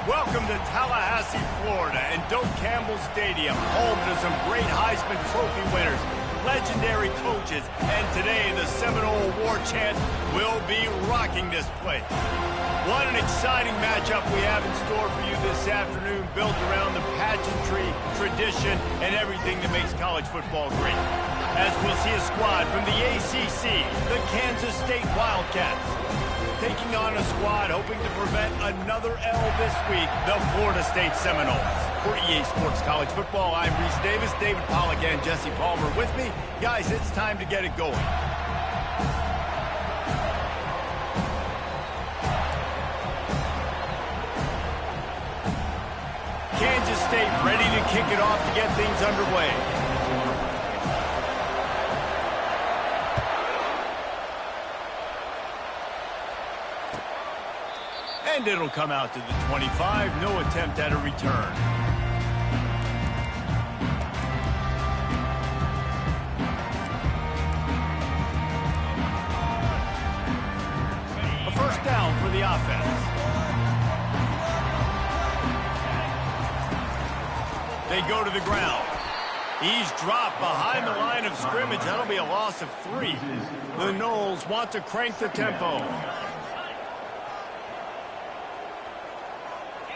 Welcome to Tallahassee, Florida, and Doak Campbell Stadium, home to some great Heisman Trophy winners, legendary coaches, and today the Seminole War Chant will be rocking this place. What an exciting matchup we have in store for you this afternoon, built around the pageantry, tradition, and everything that makes college football great. As we'll see a squad from the ACC, the Kansas State Wildcats, taking on a squad hoping to prevent another L this week, the Florida State Seminoles. For EA Sports College Football, I'm Reese Davis, David Pollack, and Jesse Palmer with me. Guys, it's time to get it going. Kansas State ready to kick it off to get things underway. And it'll come out to the 25. No attempt at a return. A first down for the offense. They go to the ground. He's dropped behind the line of scrimmage. That'll be a loss of 3. The Noles want to crank the tempo.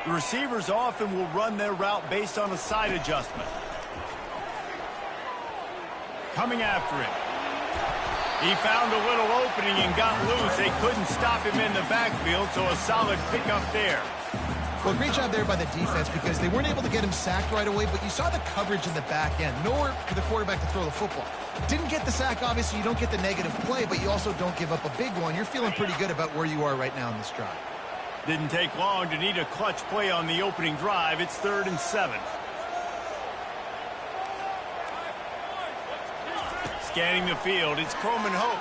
The receivers often will run their route based on a side adjustment. Coming after him. He found a little opening and got loose. They couldn't stop him in the backfield, so a solid pickup there. Well, great job there by the defense because they weren't able to get him sacked right away, but you saw the coverage in the back end. Nowhere for the quarterback to throw the football. Didn't get the sack, obviously. You don't get the negative play, but you also don't give up a big one. You're feeling pretty good about where you are right now in this drive. Didn't take long to need a clutch play on the opening drive. It's 3rd and 7. Scanning the field, it's Coleman Hope.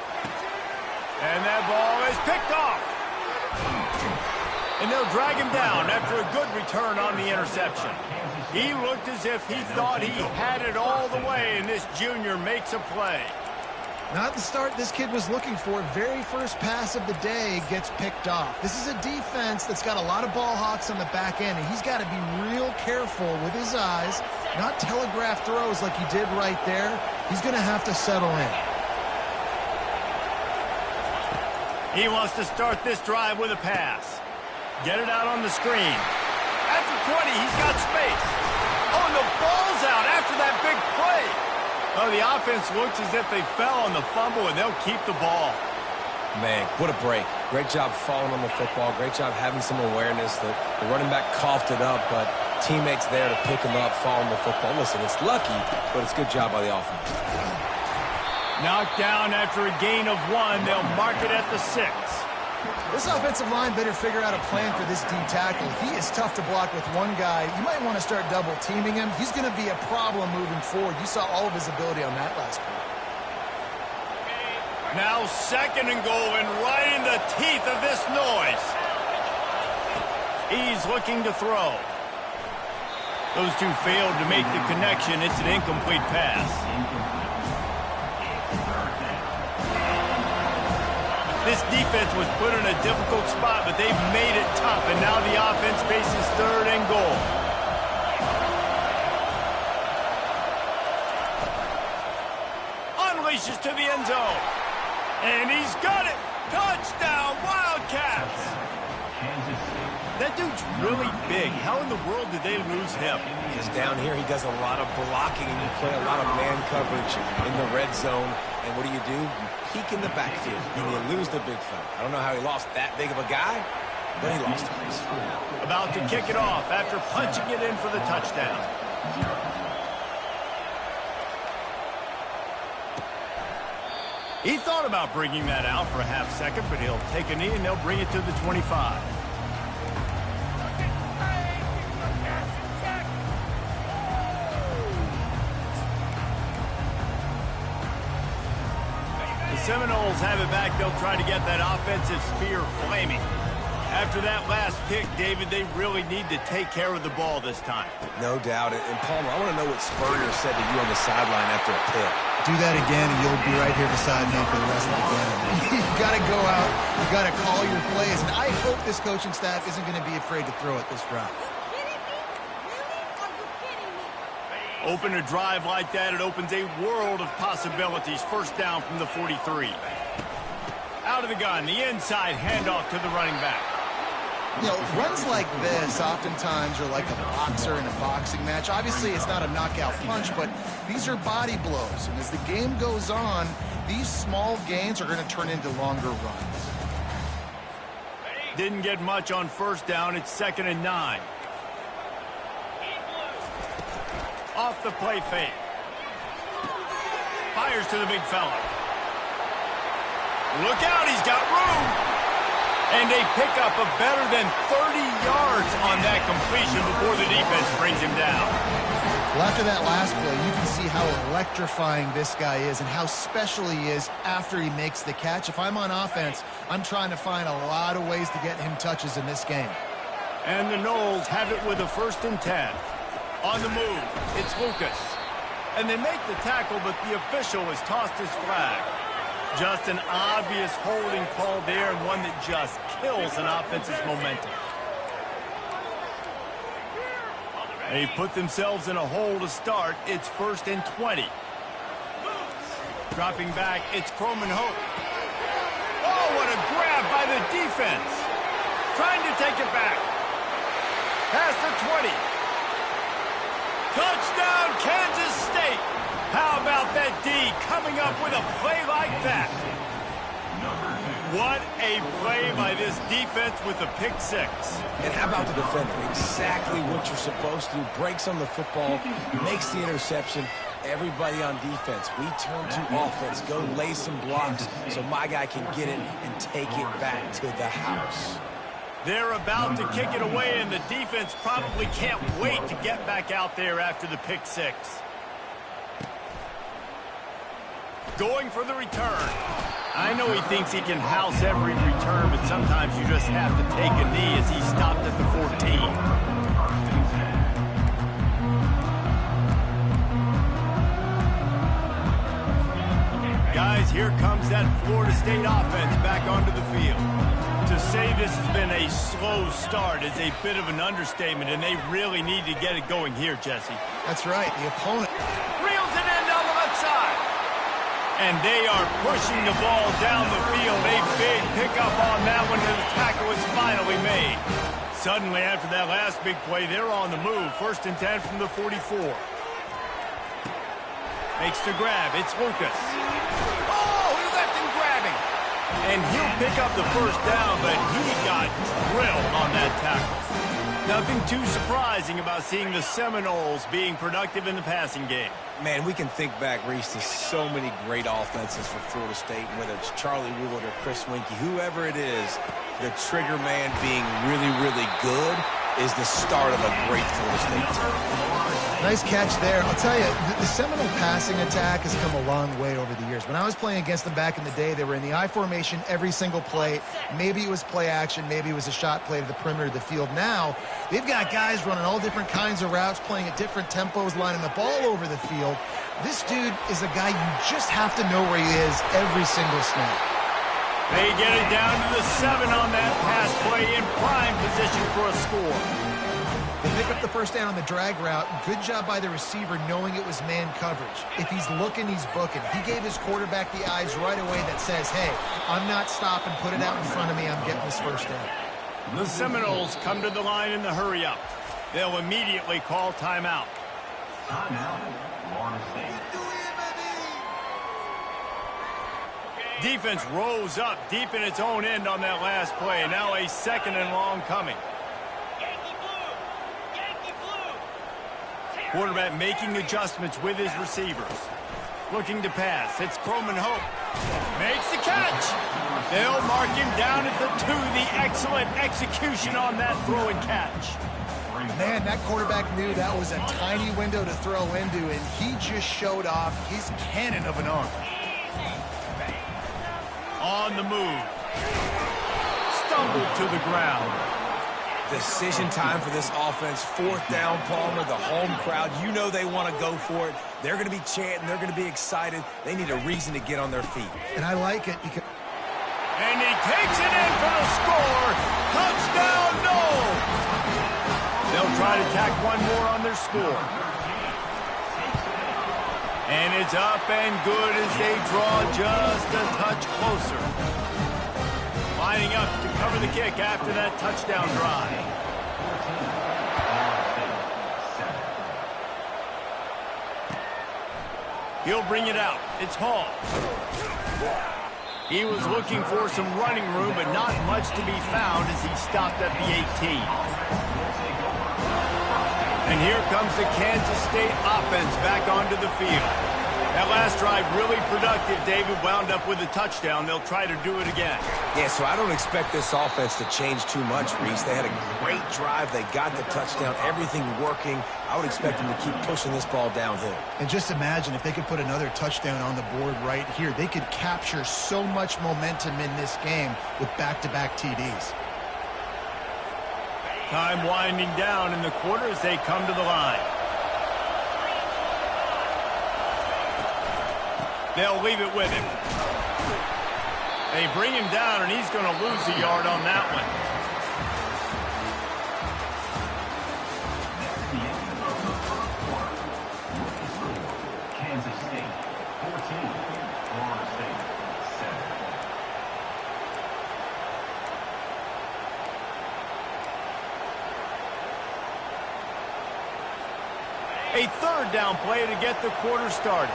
And that ball is picked off. And they'll drag him down after a good return on the interception. He looked as if he thought he had it all the way, and this junior makes a play. Not the start this kid was looking for. Very first pass of the day gets picked off. This is a defense that's got a lot of ball hawks on the back end, and he's got to be real careful with his eyes, not telegraph throws like he did right there. He's going to have to settle in. He wants to start this drive with a pass. Get it out on the screen. At the 20, he's got space. Oh, and the ball's out after that big play. Oh, the offense looks as if they fell on the fumble, and they'll keep the ball. Man, what a break. Great job falling on the football. Great job having some awareness. The running back coughed it up, but teammates there to pick him up, fall on the football. Listen, it's lucky, but it's a good job by the offense. Knocked down after a gain of 1. They'll mark it at the 6. This offensive line better figure out a plan for this D tackle. He is tough to block with one guy. You might want to start double-teaming him. He's going to be a problem moving forward. You saw all of his ability on that last play. Now 2nd and goal, and right in the teeth of this noise. He's looking to throw. Those two failed to make the connection. It's an incomplete pass. This defense was put in a difficult spot, but they've made it tough, and now the offense faces 3rd and goal. Unleashes to the end zone. And he's got it. Touchdown, Wildcats. That dude's really big. How in the world did they lose him? Because down here he does a lot of blocking, and you play a lot of man coverage in the red zone. And what do? You peek in the backfield, and you lose the big fella. I don't know how he lost that big of a guy, but he lost him. About to kick it off after punching it in for the touchdown. He thought about bringing that out for a half second, but he'll take a knee, and they'll bring it to the 25. Seminoles have it back. They'll try to get that offensive spear flaming. After that last pick, David, they really need to take care of the ball this time. No doubt. And Palmer, I want to know what Spurrier said to you on the sideline after a pick. Do that again, and you'll be right here beside me for the rest of the game. You got to go out. You got to call your plays. And I hope this coaching staff isn't going to be afraid to throw it this route. Open a drive like that, it opens a world of possibilities. First down from the 43. Out of the gun, the inside handoff to the running back. You know, runs like this oftentimes are like a boxer in a boxing match. Obviously, it's not a knockout punch, but these are body blows. And as the game goes on, these small gains are going to turn into longer runs. Didn't get much on first down. It's 2nd and 9. Off the play fake. Fires to the big fella. Look out, he's got room. And they pick up a better than 30 yards on that completion before the defense brings him down. Well, after that last play, you can see how electrifying this guy is and how special he is after he makes the catch. If I'm on offense, I'm trying to find a lot of ways to get him touches in this game. And the Noles have it with a 1st and 10. On the move, it's Lucas. And they make the tackle, but the official has tossed his flag. Just an obvious holding call there, and one that just kills an offense's momentum. They put themselves in a hole to start. It's 1st and 20. Dropping back, it's Croman Hope. Oh, what a grab by the defense. Trying to take it back. Past the 20. Touchdown, Kansas State. How about that D coming up with a play like that? What a play by this defense with the pick 6. And how about the defender? Exactly what you're supposed to do. Breaks on the football, makes the interception. Everybody on defense, we turn to offense. Go lay some blocks so my guy can get it and take it back to the house. They're about to kick it away, and the defense probably can't wait to get back out there after the pick 6. Going for the return. I know he thinks he can house every return, but sometimes you just have to take a knee as he stopped at the 14. Guys, here comes that Florida State offense back onto the field. To say this has been a slow start is a bit of an understatement, and they really need to get it going here, Jesse. That's right. The opponent Reels it in down the left side. And they are pushing the ball down the field. A big pickup on that one, and the tackle is finally made. Suddenly, after that last big play, they're on the move. 1st and 10 from the 44. Makes the grab. It's Lucas. Oh, he left him grabbing. And he'll pick up the 1st down, but he got drilled on that tackle. Nothing too surprising about seeing the Seminoles being productive in the passing game. Man, we can think back, Reese, to so many great offenses for Florida State, whether it's Charlie Wood or Chris Winkie, whoever it is, the trigger man being really, really good is the start of a great Florida State team. Nice catch there. I'll tell you, the Seminole passing attack has come a long way over the years. When I was playing against them back in the day, they were in the I formation every single play. Maybe it was play action. Maybe it was a shot play to the perimeter of the field. Now, they've got guys running all different kinds of routes, playing at different tempos, lining the ball over the field. This dude is a guy you just have to know where he is every single snap. They get it down to the 7 on that pass play in prime position for a score. They pick up the 1st down on the drag route. Good job by the receiver knowing it was man coverage. If he's looking, he's booking. He gave his quarterback the eyes right away that says, hey, I'm not stopping, put it out in front of me, I'm getting this 1st down. The Seminoles come to the line in the hurry-up. They'll immediately call timeout. Timeout, Florida State. Defense rose up deep in its own end on that last play. Now a 2nd and long coming. Quarterback making adjustments with his receivers. Looking to pass. It's Croman Hope. Makes the catch. They'll mark him down at the 2. The excellent execution on that throw and catch. Man, that quarterback knew that was a tiny window to throw into, and he just showed off his cannon of an arm. On the move. stumbled to the ground. Decision time for this offense. 4th down, Palmer, the home crowd. You know they want to go for it. They're going to be chanting. They're going to be excited. They need a reason to get on their feet. And I like it because... And he takes it in for the score. Touchdown, no! They'll try to tack one more on their score. And it's up and good as they draw just a touch closer. Lining up to cover the kick after that touchdown drive. He'll bring it out. It's Hall. He was looking for some running room, but not much to be found as he stopped at the 18. And here comes the Kansas State offense back onto the field. That last drive really productive. David wound up with a touchdown. They'll try to do it again. Yeah, so I don't expect this offense to change too much, Reese. They had a great drive. They got the touchdown. Everything working. I would expect them to keep pushing this ball downhill. And just imagine if they could put another touchdown on the board right here. They could capture so much momentum in this game with back-to-back TDs. Time winding down in the quarter as they come to the line. They'll leave it with him. They bring him down, and he's going to lose a yard on that one. Kansas State, 14. Florida State, 7. A 3rd down play to get the quarter started.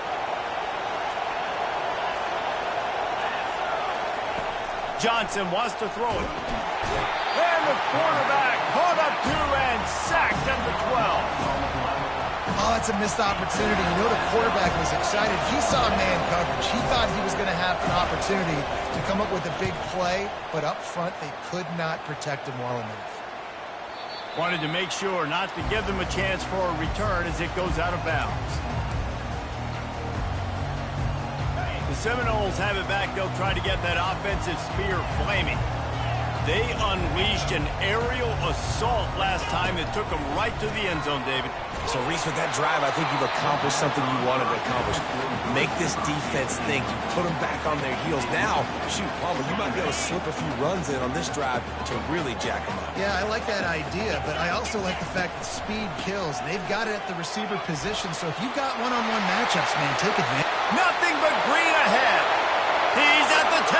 Johnson wants to throw it. And the quarterback caught up to and sacked at the 12. Oh, it's a missed opportunity. You know the quarterback was excited. He saw man coverage. He thought he was going to have an opportunity to come up with a big play, but up front they could not protect him well enough. Wanted to make sure not to give them a chance for a return as it goes out of bounds. The Seminoles have it back. They'll try to get that offensive spear flaming. They unleashed an aerial assault last time that took them right to the end zone, David. So, Reese, with that drive, I think you've accomplished something you wanted to accomplish. Make this defense think. You put them back on their heels. Now, shoot, Palmer, you might be able to slip a few runs in on this drive to really jack them up. Yeah, I like that idea, but I also like the fact that speed kills. They've got it at the receiver position, so if you've got one-on-one matchups, man, take advantage. Nothing but green ahead. He's at the 10.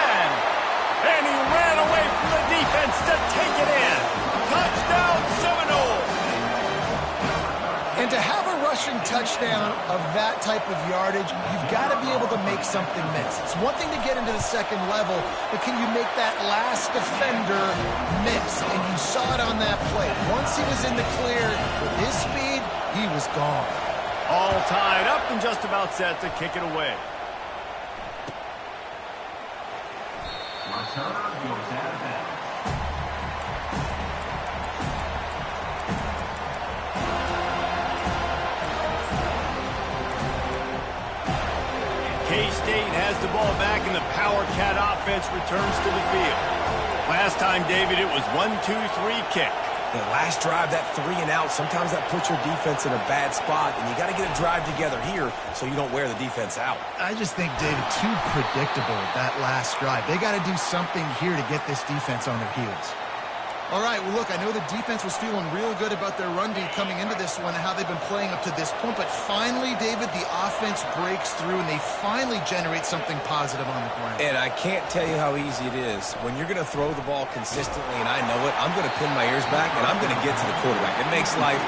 And he ran away from the defense to take it in. Touchdown, Seminoles. And to have a rushing touchdown of that type of yardage, you've got to be able to make something miss. It's one thing to get into the second level, but can you make that last defender miss? And you saw it on that play. Once he was in the clear with his speed, he was gone. All tied up and just about set to kick it away. Return goes out of bounds. K-State has the ball back and the Power Cat offense returns to the field. Last time, David, it was 1-2-3 kick. The last drive, that 3 and out, sometimes that puts your defense in a bad spot, and you got to get a drive together here so you don't wear the defense out. I just think, David, too predictable that last drive. They got to do something here to get this defense on their heels. All right, well, look, I know the defense was feeling real good about their run D coming into this one and how they've been playing up to this point, but finally, David, the offense breaks through and they finally generate something positive on the ground. And I can't tell you how easy it is. When you're going to throw the ball consistently, and I know it, I'm going to pin my ears back, and I'm going to get to the quarterback. It makes life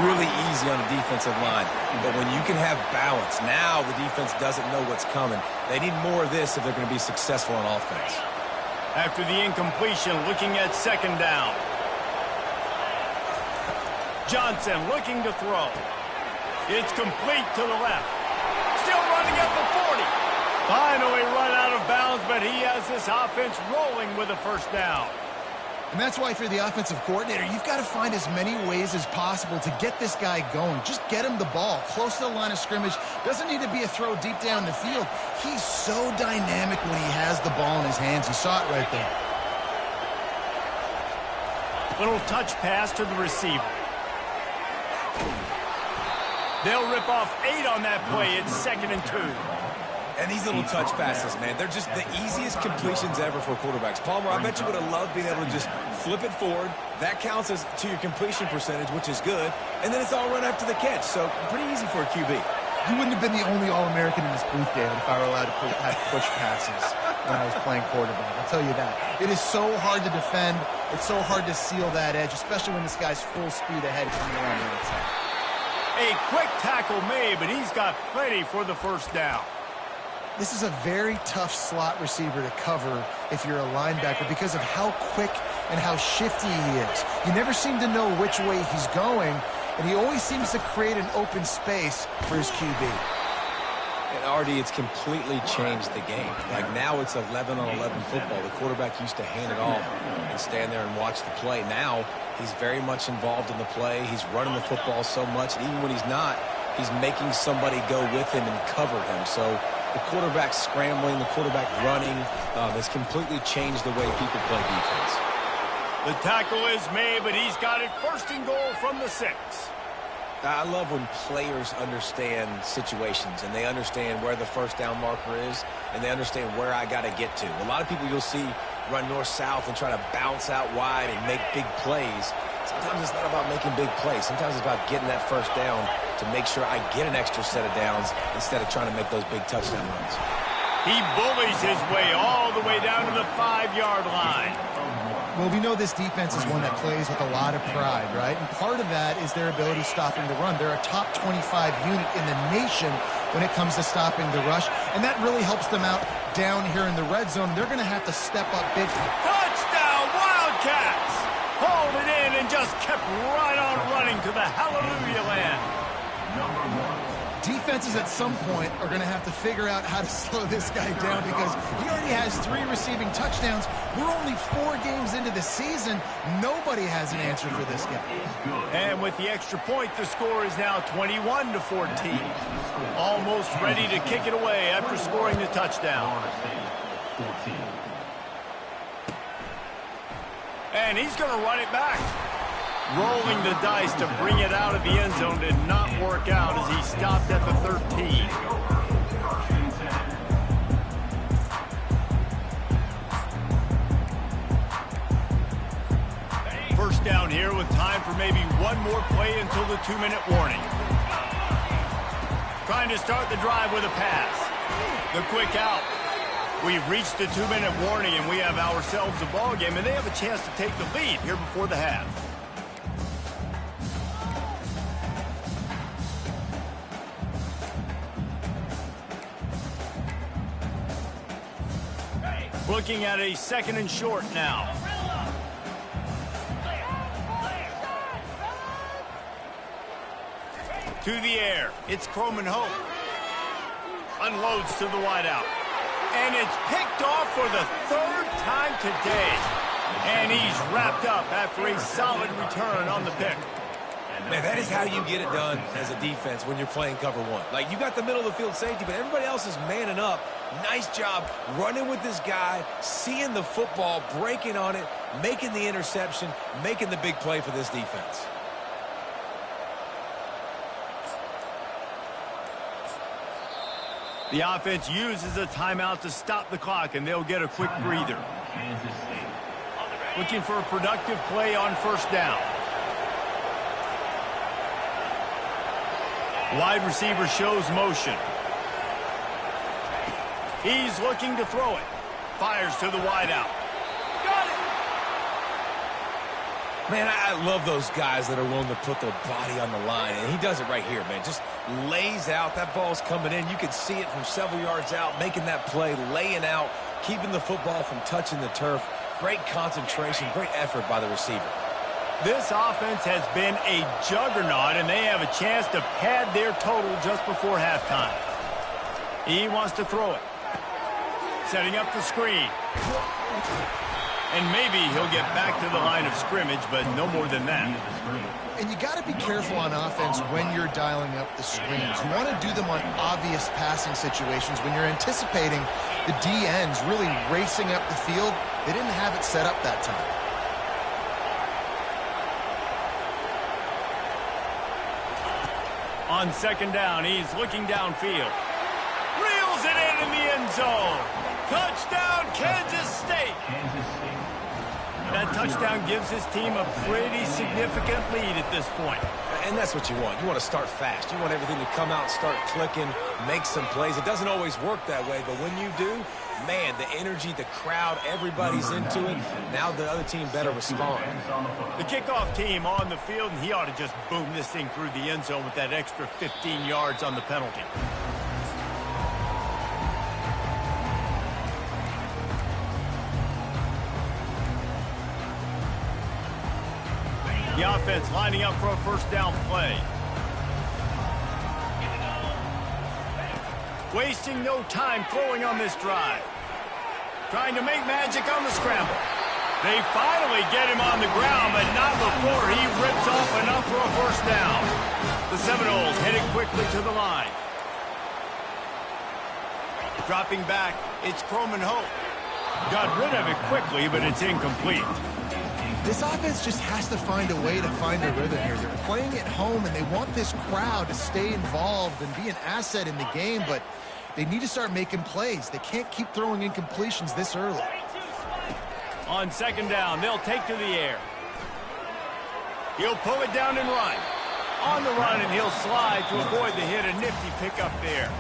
really easy on a defensive line. But when you can have balance, now the defense doesn't know what's coming. They need more of this if they're going to be successful on offense. After the incompletion, looking at 2nd down. Johnson looking to throw. It's complete to the left. Still running at the 40. Finally run out of bounds, but he has this offense rolling with a 1st down. And that's why, if you're the offensive coordinator, you've got to find as many ways as possible to get this guy going. Just get him the ball close to the line of scrimmage. Doesn't need to be a throw deep down the field. He's so dynamic when he has the ball in his hands. You saw it right there. Little touch pass to the receiver. They'll rip off 8 on that play. It's 2nd and 2. And these little touch passes, man, they're just the easiest completions ever for quarterbacks. Palmer, I bet you would have loved being able to just flip it forward. That counts as to your completion percentage, which is good. And then it's all run after the catch. So pretty easy for a QB. You wouldn't have been the only All-American in this booth, David, if I were allowed to have push passes when I was playing quarterback. I'll tell you that. It is so hard to defend. It's so hard to seal that edge, especially when this guy's full speed ahead coming around the outside. A quick tackle made, but he's got plenty for the first down. This is a very tough slot receiver to cover if you're a linebacker because of how quick and how shifty he is. You never seem to know which way he's going, and he always seems to create an open space for his QB. And RD, it's completely changed the game. Like now it's 11-on-11 football. The quarterback used to hand it off and stand there and watch the play. Now he's very much involved in the play. He's running the football so much, and even when he's not, he's making somebody go with him and cover him. So the quarterback scrambling, the quarterback running has completely changed the way people play defense. The tackle is made, but he's got it 1st and goal from the 6. I love when players understand situations and they understand where the first down marker is and they understand where I got to get to. A lot of people you'll see run north-south and try to bounce out wide and make big plays. Sometimes it's not about making big plays. Sometimes it's about getting that first down to make sure I get an extra set of downs instead of trying to make those big touchdown runs. He bullies his way all the way down to the 5-yard line. Well, we know this defense is one that plays with a lot of pride, right? And part of that is their ability stopping the run. They're a top 25 unit in the nation when it comes to stopping the rush, and that really helps them out down here in the red zone. They're going to have to step up big. Touchdown, Wildcats! Hauled it in and just kept right on running to the hallelujah land. Number 1. Defenses at some point are going to have to figure out how to slow this guy down because he already has 3 receiving touchdowns. We're only 4 games into the season. Nobody has an answer for this guy. And with the extra point, the score is now 21-14. Almost ready to kick it away after scoring the touchdown. And he's going to run it back. Rolling the dice to bring it out of the end zone did not work out as he stopped at the 13. First down here with time for maybe one more play until the 2-minute warning. Trying to start the drive with a pass. The quick out. We've reached the 2-minute warning and we have ourselves a ball game, and they have a chance to take the lead here before the half. Looking at a 2nd and short now. To the air. It's Croman Hope. Unloads to the wideout. And it's picked off for the 3rd time today. And he's wrapped up after a solid return on the pick. Man, that is how you get it done as a defense when you're playing cover 1. Like, you got the middle of the field safety, but everybody else is manning up. Nice job running with this guy, seeing the football, breaking on it, making the interception, making the big play for this defense. The offense uses a timeout to stop the clock, and they'll get a quick breather. Looking for a productive play on first down. Wide receiver shows motion. He's looking to throw it. Fires to the wideout. Got it! Man, I love those guys that are willing to put their body on the line, and he does it right here, man. Just lays out. That ball's coming in. You can see it from several yards out, making that play, laying out, keeping the football from touching the turf. Great concentration, great effort by the receiver. This offense has been a juggernaut, and they have a chance to pad their total just before halftime. He wants to throw it. Setting up the screen. And maybe he'll get back to the line of scrimmage, but no more than that. And you got to be careful on offense when you're dialing up the screens. You want to do them on obvious passing situations when you're anticipating the DNs really racing up the field. They didn't have it set up that time. On second down, he's looking downfield. Reels it in the end zone. Touchdown, Kansas State. Kansas State. That touchdown gives his team a pretty significant lead at this point. And that's what you want. You want to start fast. You want everything to come out and start clicking, make some plays. It doesn't always work that way, but when you do, man, the energy, the crowd, everybody's into it. Now the other team better respond. The kickoff team on the field, and he ought to just boom this thing through the end zone with that extra 15 yards on the penalty. The offense lining up for a first down play. Wasting no time throwing on this drive. Trying to make magic on the scramble. They finally get him on the ground, but not before he rips off enough for a first down. The Seminoles heading quickly to the line. Dropping back, it's Croman Hope. Got rid of it quickly, but it's incomplete. This offense just has to find a way to find a rhythm here. They're playing at home, and they want this crowd to stay involved and be an asset in the game, but they need to start making plays. They can't keep throwing incompletions this early. On second down, they'll take to the air. He'll pull it down and run. On the run, and he'll slide to avoid the hit. A nifty pickup there.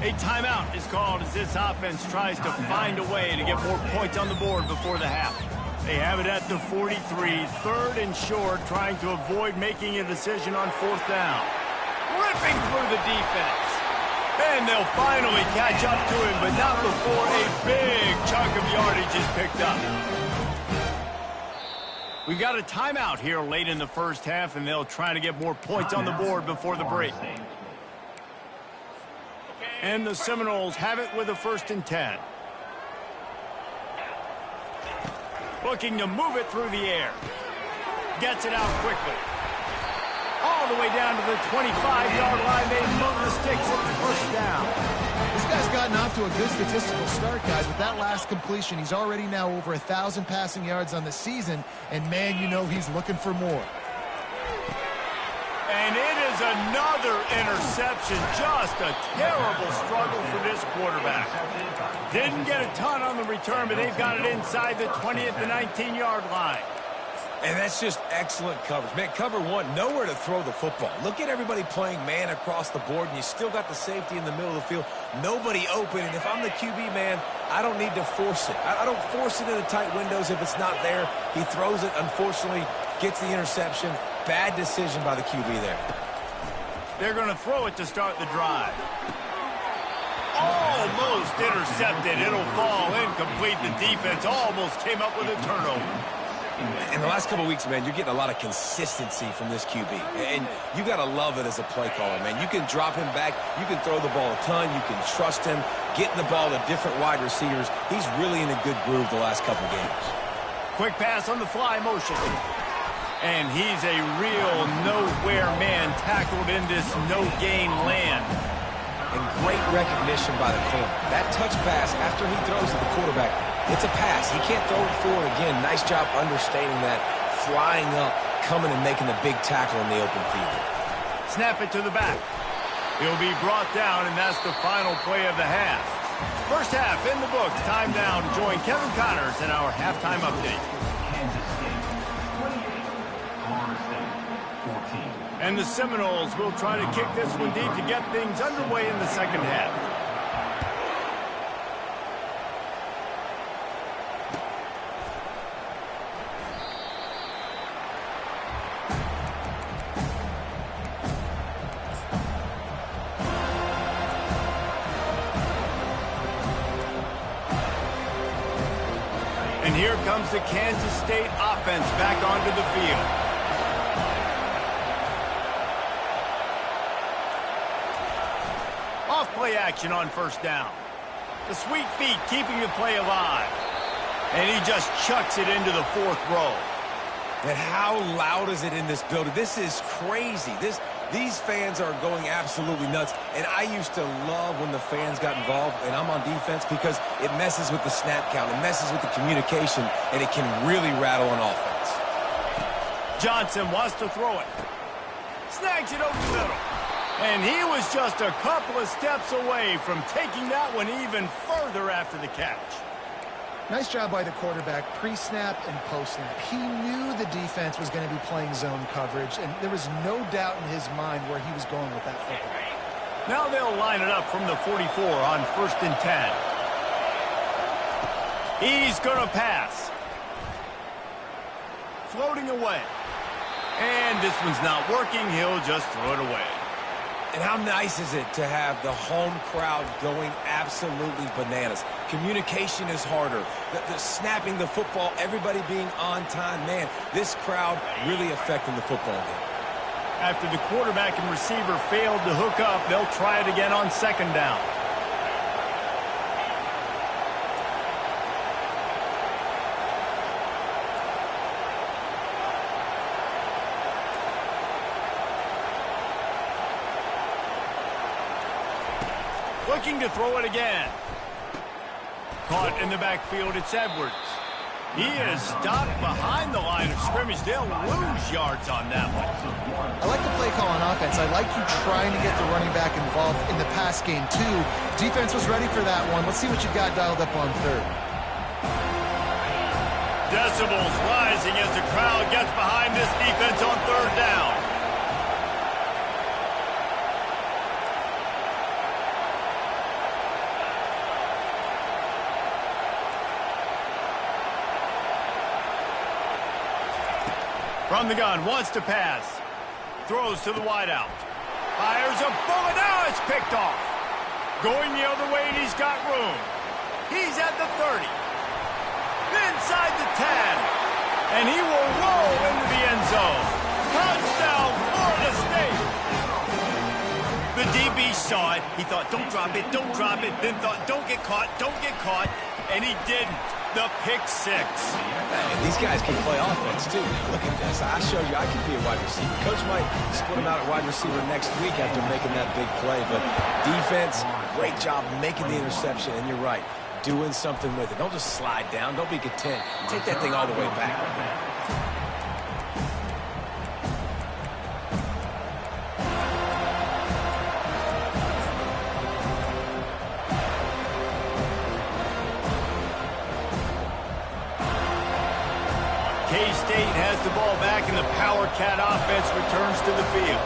A timeout is called as this offense tries to find a way to get more points on the board before the half. They have it at the 43, third and short, trying to avoid making a decision on fourth down. Ripping through the defense. And they'll finally catch up to him, but not before a big chunk of yardage is picked up. We've got a timeout here late in the first half, and they'll try to get more points on the board before the break. And the Seminoles have it with a 1st and 10. Looking to move it through the air. Gets it out quickly. All the way down to the 25-yard line. They move the sticks at the first down. This guy's gotten off to a good statistical start, guys. With that last completion, he's already now over 1,000 passing yards on the season, and man, you know he's looking for more. And it is another interception. Just a terrible struggle for this quarterback. Didn't get a ton on the return, but they've got it inside the 20 at the 19-yard line. And that's just excellent coverage. Man, cover one, nowhere to throw the football. Look at everybody playing man across the board, and you still got the safety in the middle of the field. Nobody open, and if I'm the QB, man, I don't need to force it. I don't force it into tight windows if it's not there. He throws it, unfortunately, gets the interception. Bad decision by the QB there. They're going to throw it to start the drive. Almost intercepted. It'll fall incomplete. The defense almost came up with a turnover. In the last couple of weeks, man, you're getting a lot of consistency from this QB. And you got to love it as a play caller, man. You can drop him back. You can throw the ball a ton. You can trust him. Getting the ball to different wide receivers. He's really in a good groove the last couple of games. Quick pass on the fly motion. And he's a real nowhere man tackled in this no-gain land. And great recognition by the corner. That touch pass after he throws to the quarterback, it's a pass. He can't throw it forward again. Nice job understanding that, flying up, coming and making the big tackle in the open field. Snap it to the back. He'll be brought down, and that's the final play of the half. First half in the books. Time now to join Kevin Connors in our halftime update. Kansas State 28, Florida State 14. And the Seminoles will try to kick this one deep to get things underway in the second half. And here comes the Kansas State offense back onto the field. Off-play action on first down. The sweet feet keeping the play alive. And he just chucks it into the fourth row. And how loud is it in this building? This is crazy. These fans are going absolutely nuts. And I used to love when the fans got involved, and I'm on defense, because it messes with the snap count. It messes with the communication, and it can really rattle on offense. Johnson wants to throw it. Snags it over the middle. And he was just a couple of steps away from taking that one even further after the catch. Nice job by the quarterback, pre-snap and post-snap. He knew the defense was going to be playing zone coverage, and there was no doubt in his mind where he was going with that football. Now they'll line it up from the 44 on 1st and 10. He's going to pass. Floating away. And this one's not working. He'll just throw it away. And how nice is it to have the home crowd going absolutely bananas? Communication is harder. The snapping the football, everybody being on time. Man, this crowd really affecting the football game. After the quarterback and receiver failed to hook up, they'll try it again on 2nd down. Looking to throw it again. Caught in the backfield, it's Edwards. He is stopped behind the line of scrimmage. They'll lose yards on that one. I like the play call on offense. I like you trying to get the running back involved in the pass game, too. Defense was ready for that one. Let's see what you've got dialed up on 3rd. Decibels rising as the crowd gets behind this defense on 3rd down. From the gun, wants to pass. Throws to the wideout. Fires a bullet. Now it's picked off. Going the other way, and he's got room. He's at the 30. Inside the 10. And he will roll into the end zone. Touchdown, Florida State. The DB saw it. He thought, don't drop it, don't drop it. Then thought, don't get caught, don't get caught. And he didn't. The pick 6. And these guys can play offense, too. Look at this. I showed you I could be a wide receiver. Coach might split him out at wide receiver next week after making that big play. But defense, great job making the interception. And you're right, doing something with it. Don't just slide down. Don't be content. Take that thing all the way back. K-State has the ball back, and the Power Cat offense returns to the field.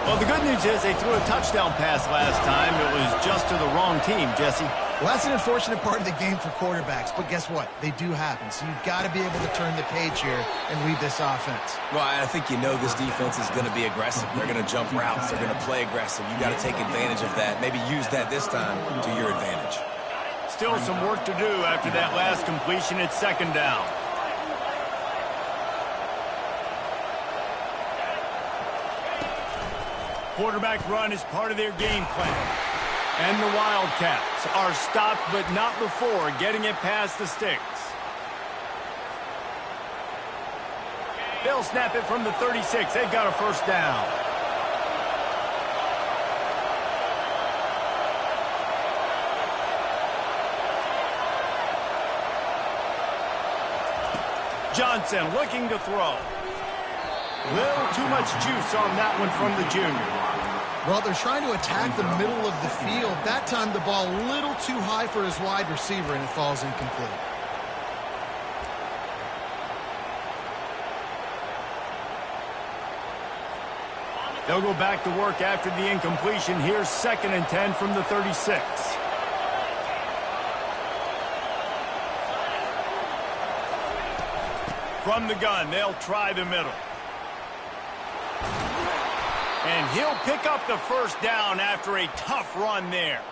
Well, the good news is they threw a touchdown pass last time. It was just to the wrong team, Jesse. Well, that's an unfortunate part of the game for quarterbacks, but guess what? They do happen, so you've got to be able to turn the page here and lead this offense. Well, I think you know this defense is going to be aggressive. They're going to jump routes. They're going to play aggressive. You got to take advantage of that. Maybe use that this time to your advantage. Still some work to do after that last completion at 2nd down. Quarterback run is part of their game plan. And the Wildcats are stopped, but not before getting it past the sticks. They'll snap it from the 36. They've got a 1st down. Johnson looking to throw. Little too much juice on that one from the junior. Well, they're trying to attack the middle of the field. That time the ball a little too high for his wide receiver, and it falls incomplete. They'll go back to work after the incompletion. Here's 2nd and 10 from the 36. From the gun, they'll try the middle. And he'll pick up the 1st down after a tough run there.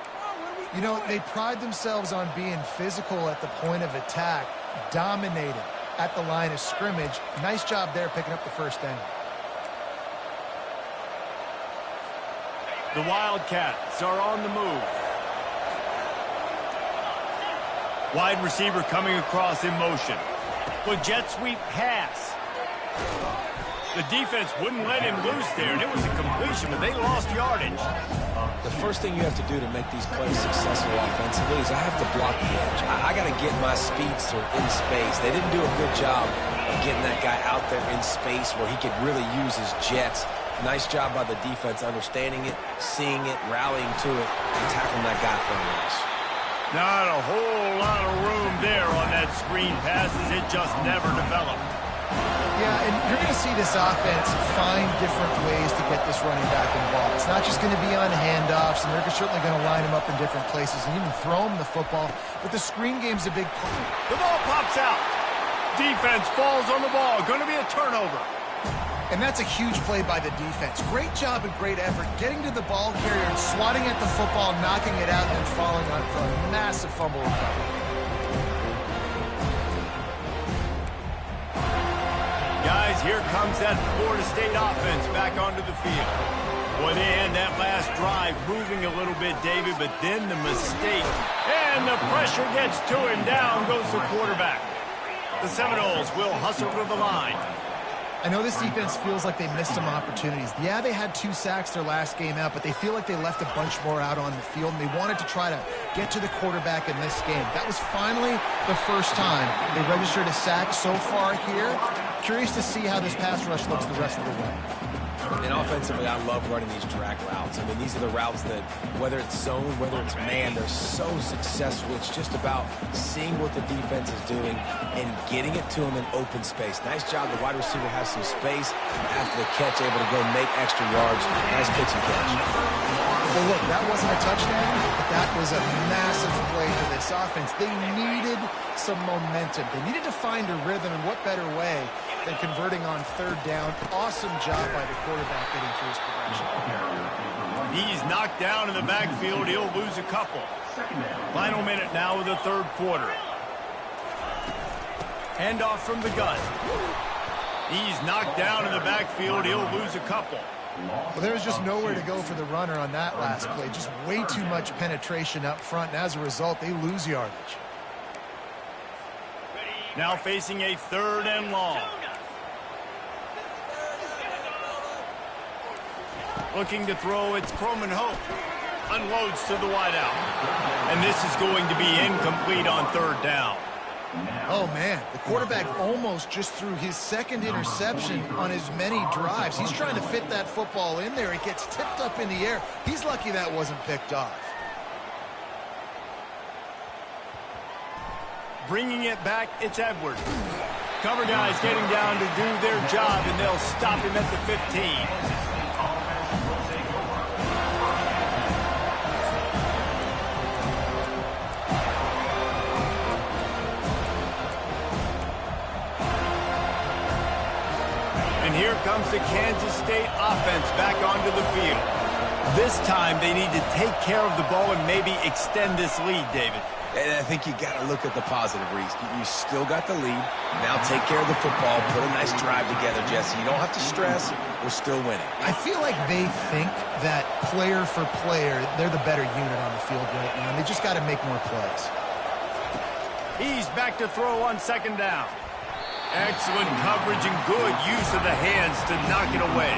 You know, they pride themselves on being physical at the point of attack, dominated at the line of scrimmage. Nice job there picking up the 1st down. The Wildcats are on the move. Wide receiver coming across in motion. With jet sweep pass. The defense wouldn't let him loose there, and it was a completion, but they lost yardage. The first thing you have to do to make these plays successful offensively is I have to block the edge. I got to get my speedster in space. They didn't do a good job of getting that guy out there in space where he could really use his jets Nice job by the defense understanding it, seeing it, rallying to it, and tackling that guy for a loss. Not a whole lot of room there on that screen pass as it just never developed. Yeah, and you're going to see this offense find different ways to get this running back involved. It's not just going to be on handoffs, and they're certainly going to line him up in different places and even throw him the football. But the screen game's a big part. The ball pops out. Defense falls on the ball. Going to be a turnover. And that's a huge play by the defense. Great job and great effort getting to the ball carrier and swatting at the football, knocking it out, and then falling on for a massive fumble recovery. Guys, here comes that Florida State offense back onto the field. Boy, they had that last drive moving a little bit, David, but then the mistake. And the pressure gets to him. Down goes the quarterback. The Seminoles will hustle to the line. I know this defense feels like they missed some opportunities. Yeah, they had 2 sacks their last game out, but they feel like they left a bunch more out on the field, and they wanted to try to get to the quarterback in this game. That was finally the first time they registered a sack so far here. Curious to see how this pass rush looks the rest of the way. And offensively, I love running these drag routes. I mean, these are the routes that, whether it's zone, whether it's man, they're so successful. It's just about seeing what the defense is doing and getting it to them in open space. Nice job. The wide receiver has some space after the catch, able to go make extra yards. Nice pitch and catch. Well, look, that wasn't a touchdown, but that was a massive play for this offense. They needed some momentum. They needed to find a rhythm, and what better way than converting on 3rd down. Awesome job by the quarterback getting through his progression. He's knocked down in the backfield. He'll lose a couple. Final minute now of the 3rd quarter. Handoff from the gun. He's knocked down in the backfield. He'll lose a couple. Well, there was just nowhere to go for the runner on that last play. Just way too much penetration up front, and as a result, they lose yardage. Now facing a 3rd and long. Looking to throw, it's Croman Hope. Unloads to the wideout. And this is going to be incomplete on 3rd down. Oh, man, the quarterback almost just threw his 2nd interception on as many drives. He's trying to fit that football in there. It gets tipped up in the air. He's lucky that wasn't picked off. Bringing it back, it's Edwards. Cover guys getting down to do their job, and they'll stop him at the 15. And here comes the Kansas State offense back onto the field. This time they need to take care of the ball and maybe extend this lead, David. And I think you got to look at the positive, Reese. You still got the lead. Now take care of the football. Put a nice drive together, Jesse. You don't have to stress. We're still winning. I feel like they think that player for player, they're the better unit on the field right now. And they just got to make more plays. He's back to throw on 2nd down. Excellent coverage and good use of the hands to knock it away.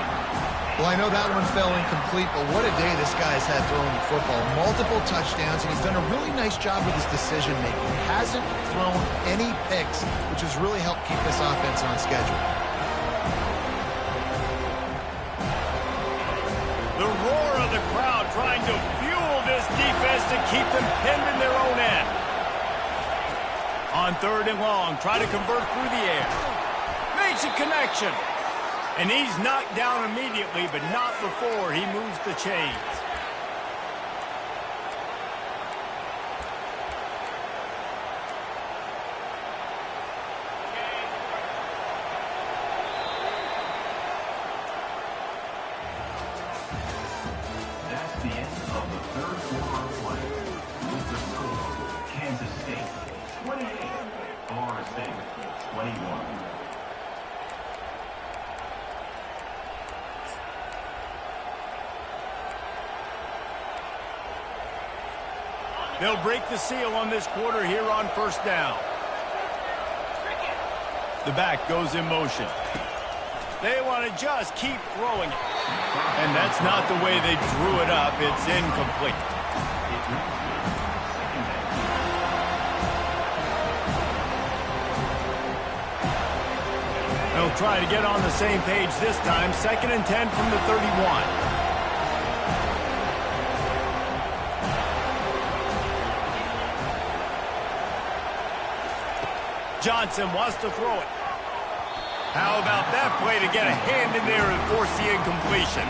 Well, I know that one fell incomplete, but what a day this guy's had throwing the football. Multiple touchdowns, and he's done a really nice job with his decision-making. He hasn't thrown any picks, which has really helped keep this offense on schedule. The roar of the crowd trying to fuel this defense to keep them pinned in their own end. On 3rd and long, try to convert through the air. Makes a connection. And he's knocked down immediately, but not before he moves the chains. That's the end of the 3rd quarter of play. With the score, Kansas State 28, Florida State 21. They'll break the seal on this quarter here on 1st down. The back goes in motion. They want to just keep throwing it. And that's not the way they drew it up. It's incomplete. They'll try to get on the same page this time. 2nd and 10 from the 31. Johnson wants to throw it. How about that play to get a hand in there and force the incompletion?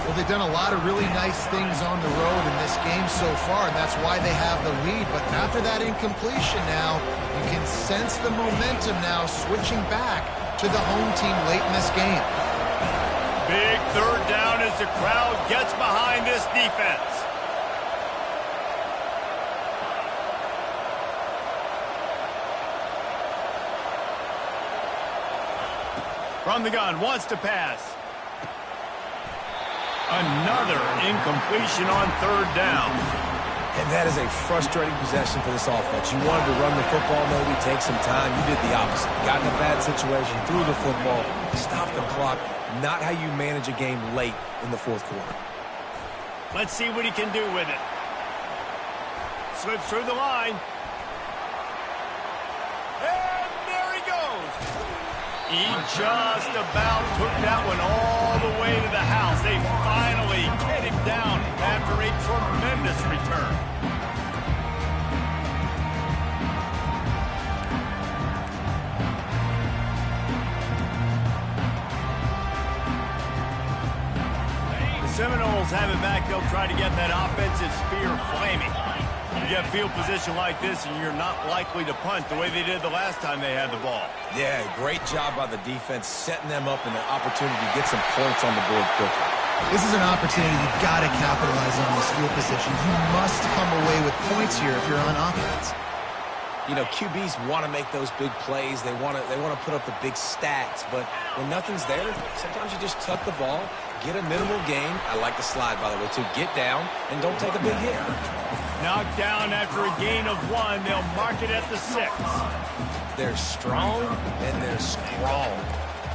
Well, they've done a lot of really nice things on the road in this game so far, and that's why they have the lead. But after that incompletion now, you can sense the momentum now switching back to the home team late in this game. Big 3rd down as the crowd gets behind this defense. From the gun, wants to pass. Another incompletion on 3rd down. And that is a frustrating possession for this offense. You wanted to run the football, maybe take some time. You did the opposite. Got in a bad situation, threw the football, stopped the clock. Not how you manage a game late in the 4th quarter. Let's see what he can do with it. Slips through the line. And there he goes. He just about took that one all the way to the house. They finally get him down after a tremendous return. The Seminoles have it back. They'll try to get that offensive spear flaming. You get field position like this, and you're not likely to punt the way they did the last time they had the ball. Yeah, great job by the defense, setting them up in an opportunity to get some points on the board quickly. This is an opportunity you've got to capitalize on this field position. You must come away with points here if you're on offense. You know, QBs want to make those big plays. They want to put up the big stats. But when nothing's there, sometimes you just tuck the ball, get a minimal gain. I like the slide, by the way, too. Get down and don't take a big hit. Knocked down after a gain of 1. They'll mark it at the 6. They're strong and they're strong.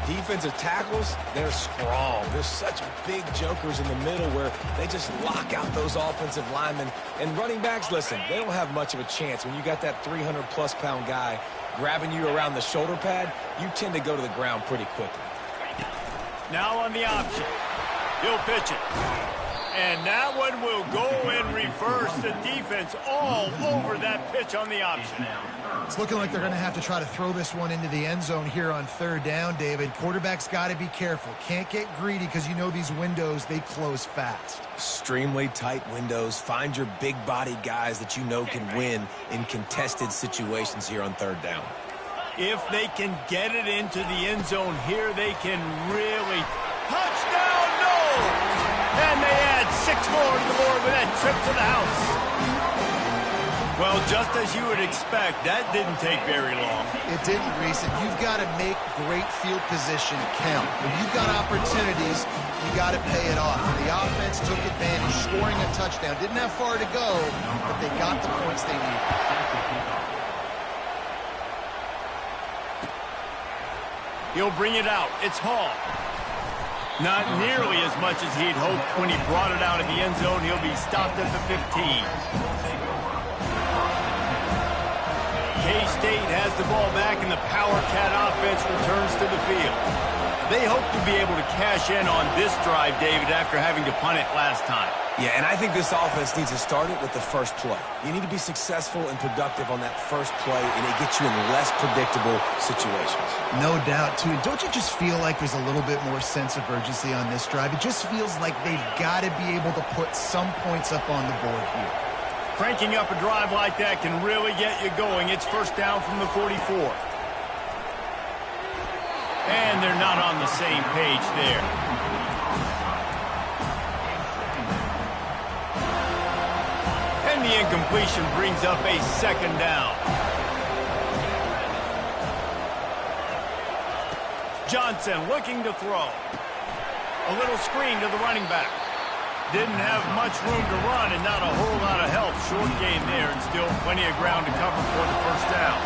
Defensive tackles, they're strong. There's such big jokers in the middle where they just lock out those offensive linemen. And running backs, listen, they don't have much of a chance. When you got that 300-plus pound guy grabbing you around the shoulder pad, you tend to go to the ground pretty quickly. Now on the option. He'll pitch it. And that one will go and reverse the defense all over that pitch on the option. It's looking like they're going to have to try to throw this one into the end zone here on 3rd down, David. Quarterback's got to be careful. Can't get greedy because you know these windows, they close fast. Extremely tight windows. Find your big body guys that you know can win in contested situations here on 3rd down. If they can get it into the end zone here, they can really... Touchdown, no! And they add 6 more to the board with that trip to the house. Well, just as you would expect, that didn't take very long. It didn't, Reese, and you've got to make great field position count. When you've got opportunities, you got to pay it off. And the offense took advantage, scoring a touchdown. Didn't have far to go, but they got the points they needed. He'll bring it out. It's Hall. Not nearly as much as he'd hoped when he brought it out of the end zone. He'll be stopped at the 15. K-State has the ball back, and the Power Cat offense returns to the field. They hope to be able to cash in on this drive, David, after having to punt it last time. Yeah, and I think this offense needs to start it with the first play. You need to be successful and productive on that first play, and it gets you in less predictable situations. No doubt, too. Don't you just feel like there's a little bit more sense of urgency on this drive? It just feels like they've got to be able to put some points up on the board here. Cranking up a drive like that can really get you going. It's 1st down from the 44. And they're not on the same page there. And the incompletion brings up a 2nd down. Johnson looking to throw. A little screen to the running back. Didn't have much room to run and not a whole lot of help. Short gain there and still plenty of ground to cover for the 1st down.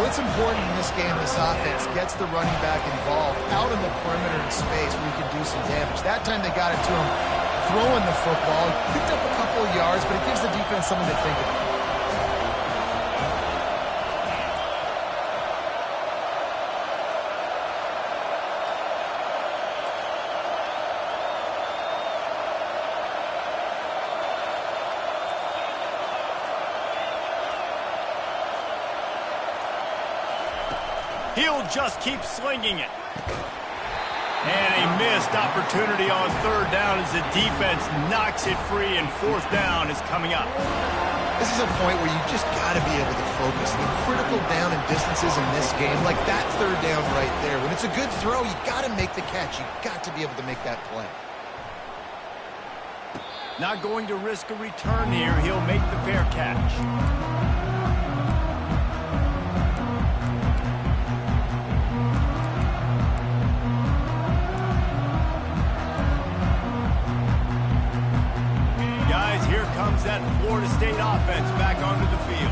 Well, it's important in this game, this offense gets the running back involved out in the perimeter in space where he can do some damage. That time they got it to him throwing the football. Picked up a couple of yards, but it gives the defense something to think about. He'll just keep slinging it. And a missed opportunity on third down as the defense knocks it free, and fourth down is coming up. This is a point where you just got to be able to focus. The critical down and distances in this game, like that third down right there. When it's a good throw, you got to make the catch. You got to be able to make that play. Not going to risk a return here. He'll make the fair catch. Guys, here comes that Florida State offense back onto the field.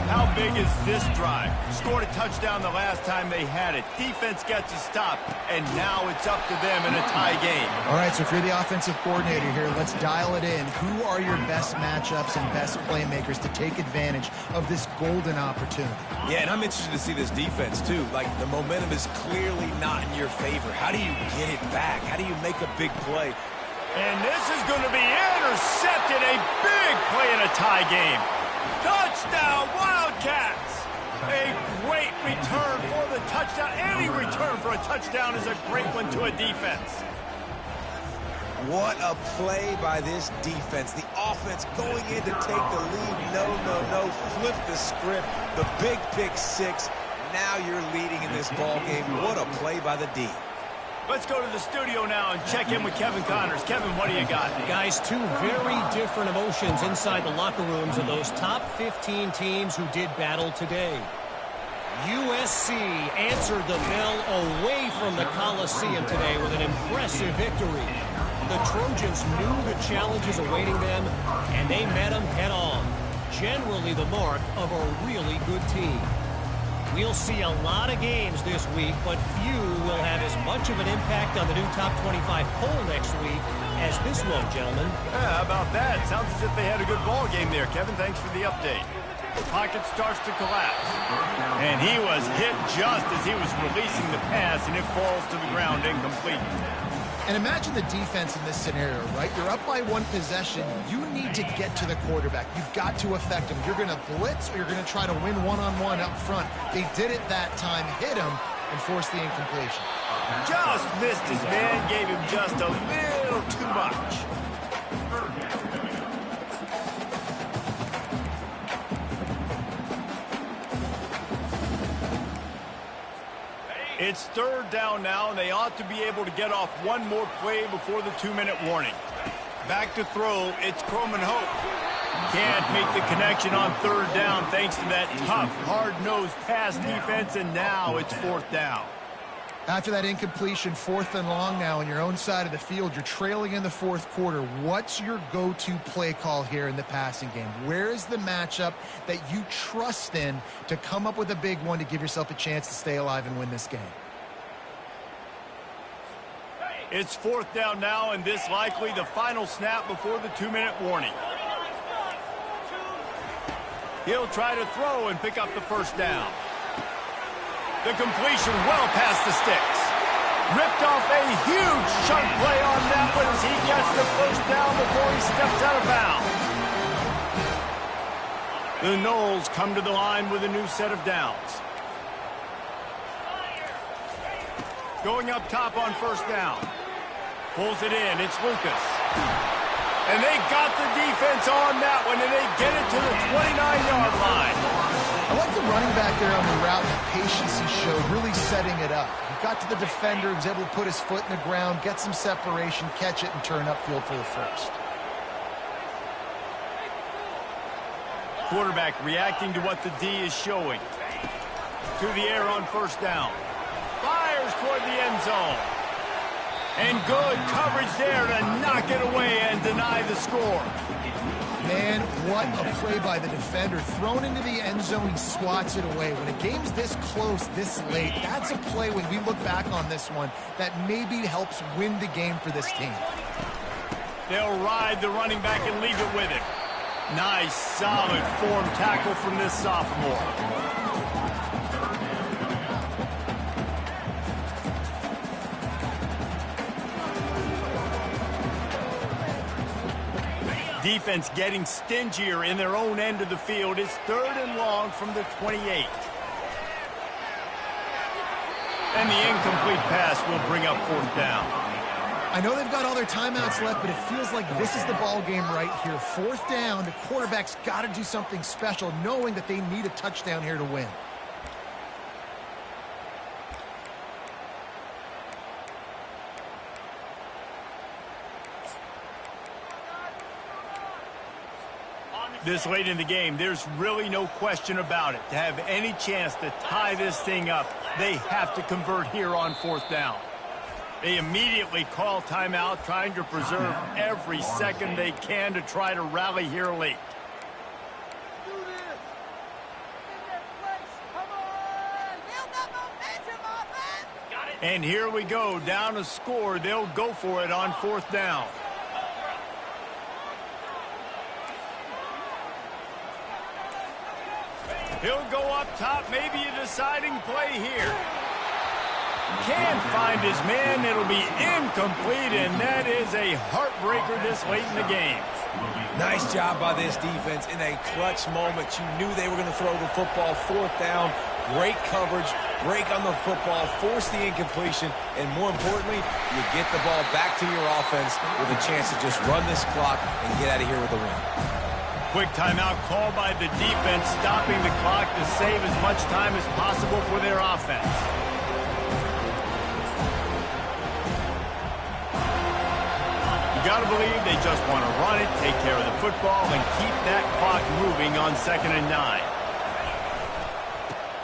How big is this drive? Scored a touchdown the last time they had it. Defense gets a stop, and now it's up to them in a tie game. All right, so if you're the offensive coordinator here, let's dial it in. Who are your best matchups and best playmakers to take advantage of this golden opportunity? Yeah, and I'm interested to see this defense, too. Like, the momentum is clearly not in your favor. How do you get it back? How do you make a big play? And this is going to be intercepted. A big play in a tie game. Touchdown, Wildcats! A great return for the touchdown. Any return for a touchdown is a great one to a defense. What a play by this defense. The offense going in to take the lead. No. Flip the script. The big pick six. Now you're leading in this ball game. What a play by the D. Let's go to the studio now and check in with Kevin Connors. Kevin, what do you got? Guys, two very different emotions inside the locker rooms of those top 15 teams who did battle today. USC answered the bell away from the Coliseum today with an impressive victory. The Trojans knew the challenges awaiting them, and they met them head on. Generally the mark of a really good team. We'll see a lot of games this week, but few will have as much of an impact on the new top 25 poll next week as this one, gentlemen. Yeah, how about that? Sounds as if they had a good ball game there. Kevin, thanks for the update. The pocket starts to collapse. And he was hit just as he was releasing the pass, and it falls to the ground incomplete. And imagine the defense in this scenario, right? You're up by one possession. You need to get to the quarterback. You've got to affect him. You're going to blitz or you're going to try to win one-on-one up front. They did it that time, hit him, and forced the incompletion. Just missed his man, gave him just a little too much. It's third down now, and they ought to be able to get off one more play before the 2-minute warning. Back to throw, it's Croman Hope. Can't make the connection on third down thanks to that tough, hard-nosed pass defense, and now it's fourth down. After that incompletion, 4th and long now on your own side of the field, you're trailing in the fourth quarter. What's your go-to play call here in the passing game? Where is the matchup that you trust in to come up with a big one to give yourself a chance to stay alive and win this game? It's fourth down now, and this likely the final snap before the 2-minute warning. He'll try to throw and pick up the first down. The completion well past the sticks. Ripped off a huge chunk play on that one as he gets the first down before he steps out of bounds. The Noles come to the line with a new set of downs. Going up top on first down. Pulls it in. It's Lucas. And they got the defense on that one, and they get it to the 29-yard line. I like the running back there on the route and the patience he showed, really setting it up. He got to the defender, was able to put his foot in the ground, get some separation, catch it, and turn upfield for the first. Quarterback reacting to what the D is showing. To the air on first down. Fires toward the end zone. And good coverage there to knock it away and deny the score. Man, what a play by the defender. Thrown into the end zone, he swats it away. When a game's this close, this late, that's a play when we look back on this one that maybe helps win the game for this team. They'll ride the running back and leave it with him. Nice, solid form tackle from this sophomore. Defense getting stingier in their own end of the field. It's third and long from the 28. And the incomplete pass will bring up 4th down. I know they've got all their timeouts left, but it feels like this is the ball game right here. 4th down, the quarterback's got to do something special, knowing that they need a touchdown here to win. This late in the game, there's really no question about it. To have any chance to tie this thing up, they have to convert here on 4th down. They immediately call timeout, trying to preserve every second they can to try to rally here late. And here we go, down a score. They'll go for it on 4th down. He'll go up top, maybe a deciding play here. Can't find his man. It'll be incomplete, and that is a heartbreaker this late in the game. Nice job by this defense in a clutch moment. You knew they were going to throw the football. 4th down, great coverage, break on the football, force the incompletion, and more importantly, you get the ball back to your offense with a chance to just run this clock and get out of here with a win. Quick timeout called by the defense, stopping the clock to save as much time as possible for their offense. You got to believe they just want to run it, take care of the football, and keep that clock moving on 2nd and 9.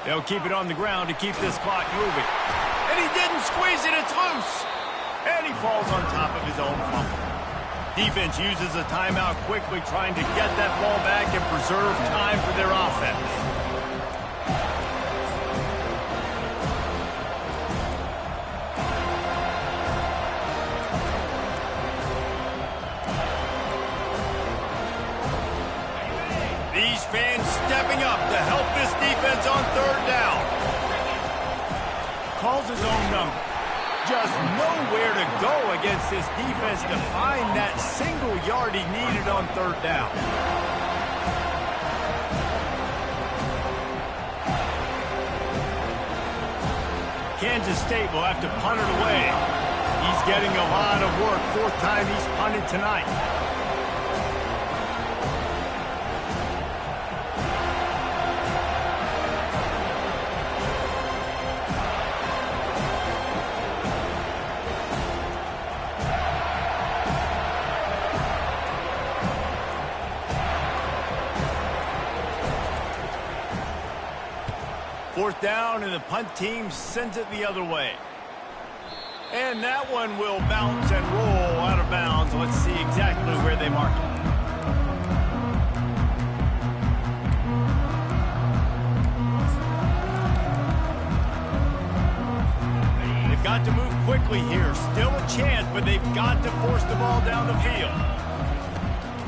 They'll keep it on the ground to keep this clock moving. And he didn't squeeze it, it's loose. And he falls on top of his own fumble. Defense uses a timeout quickly, trying to get that ball back and preserve time for their offense. These fans stepping up to help this defense on 3rd down. Calls his own number. Just nowhere to go against this defense to find that single yard he needed on 3rd down. Kansas State will have to punt it away. He's getting a lot of work. 4th time he's punted tonight. Fourth down, and the punt team sends it the other way. And that one will bounce and roll out of bounds. Let's see exactly where they mark it. They've got to move quickly here. Still a chance, but they've got to force the ball down the field.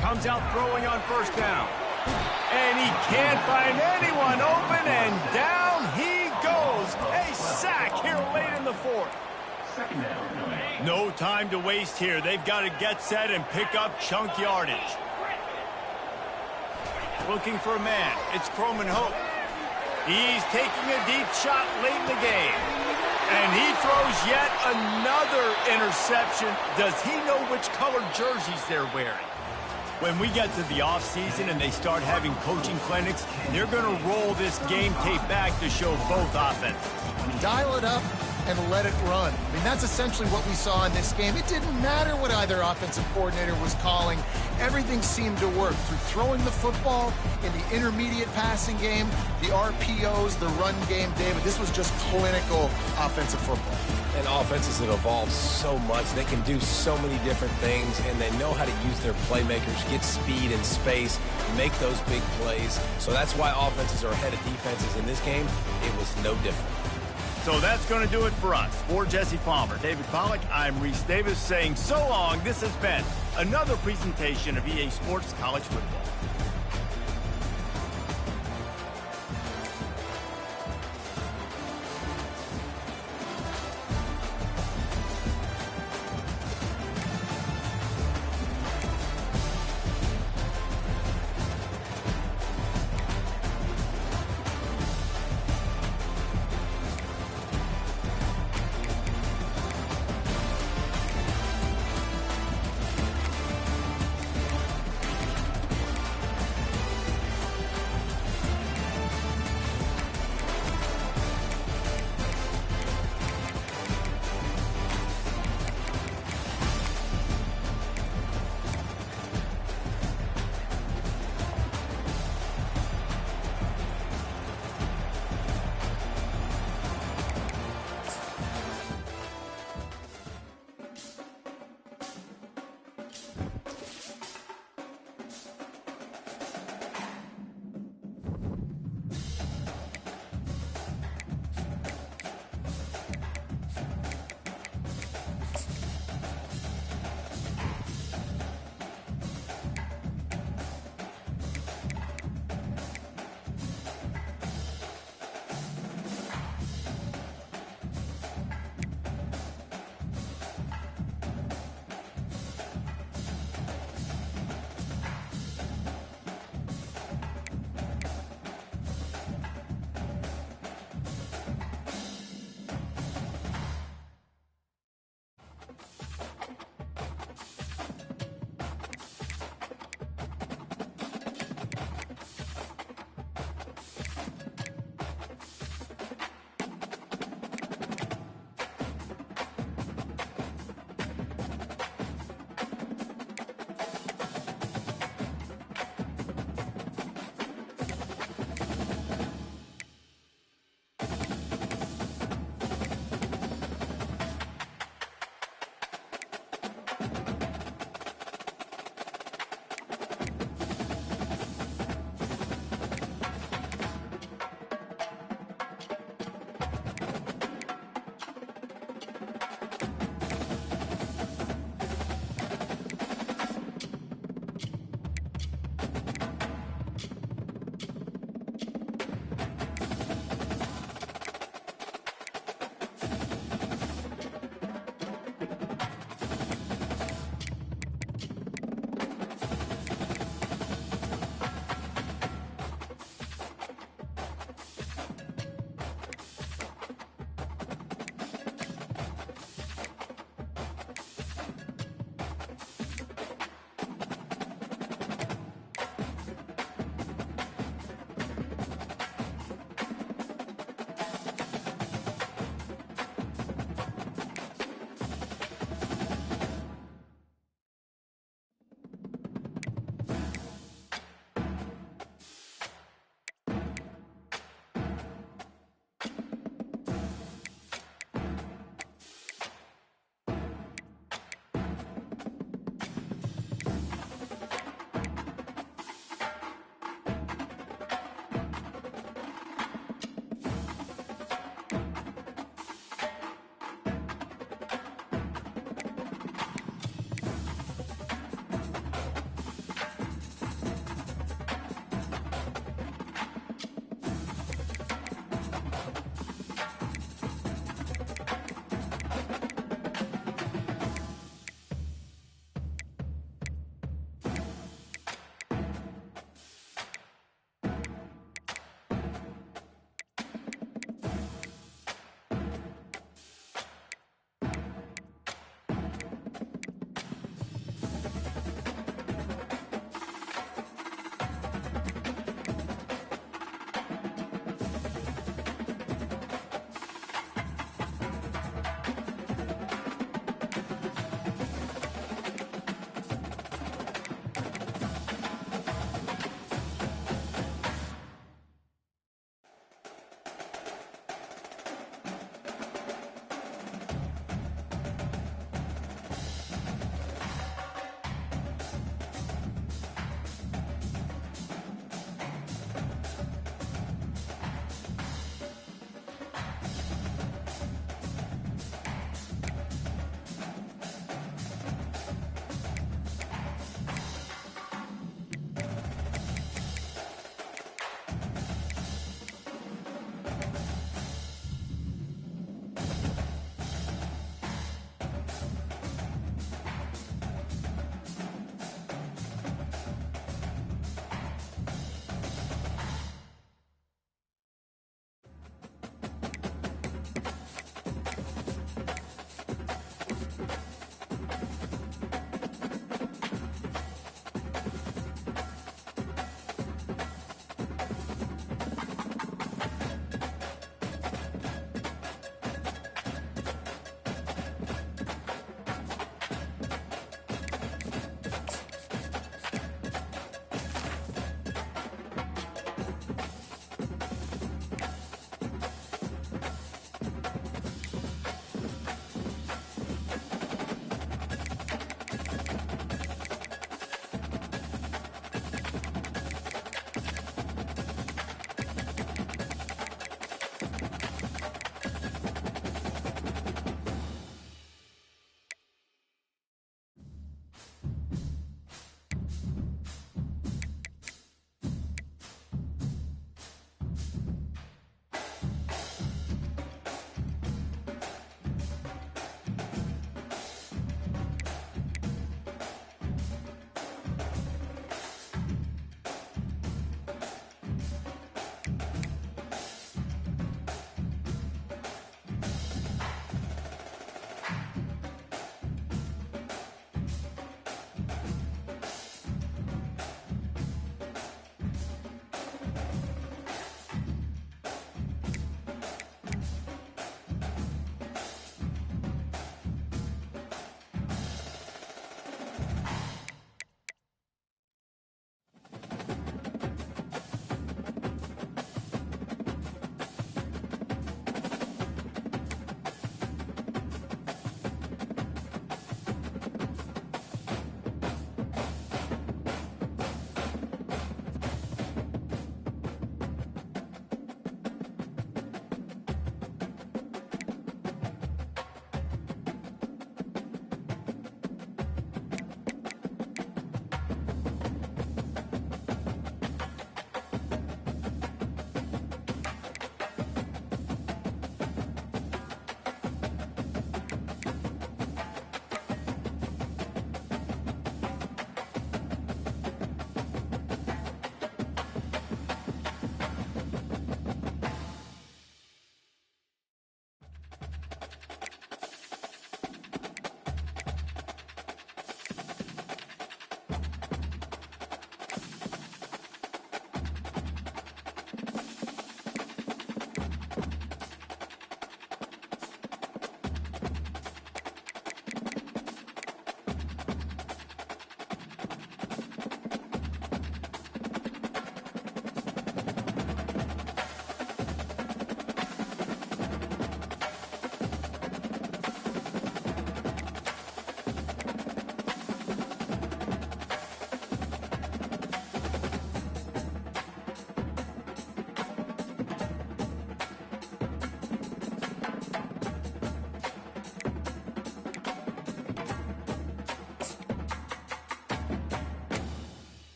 Comes out throwing on 1st down. And he can't find anyone open, and down he goes. A sack here late in the 4th. No time to waste here. They've got to get set and pick up chunk yardage. Looking for a man. It's Croman Hope. He's taking a deep shot late in the game. And he throws yet another interception. Does he know which colored jerseys they're wearing? When we get to the offseason and they start having coaching clinics, they're going to roll this game tape back to show both offenses. Dial it up and let it run. I mean, that's essentially what we saw in this game. It didn't matter what either offensive coordinator was calling. Everything seemed to work through throwing the football in the intermediate passing game, the RPOs, the run game. David, this was just clinical offensive football. And offenses have evolved so much. They can do so many different things, and they know how to use their playmakers, get speed and space, make those big plays. So that's why offenses are ahead of defenses in this game. It was no different. So that's going to do it for us. For Jesse Palmer, David Pollack, I'm Reese Davis saying so long. This has been another presentation of EA Sports College Football.